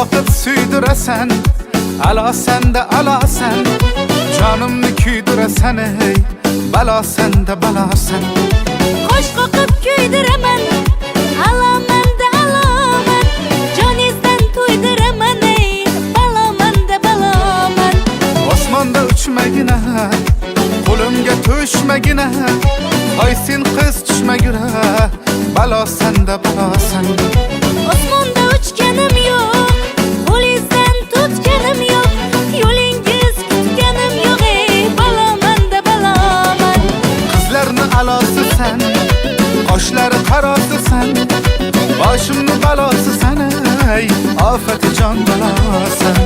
bakıp süydüresen, ala sende ala sen. Canımni küydüresen ey, bala sende bala sen. Qo'sh qoqib kuydiraman, alamanda alaman. Joningizdan to'ydiraman ey, balamanda balaman. Osmonda uchmagina, qo'limga tushmagina. Ay sen qiz tushmagina, balo sende balo sen. Osmonda uchganim yo'q, qo'lingizdan tutganim yo'q. Yo'lingiz kutganim yo'q ey, balamanda balaman. Qizlarni alosi sen, qoshlari qarosi sen. Boshimni balosi sen ey, ofati jon balosan.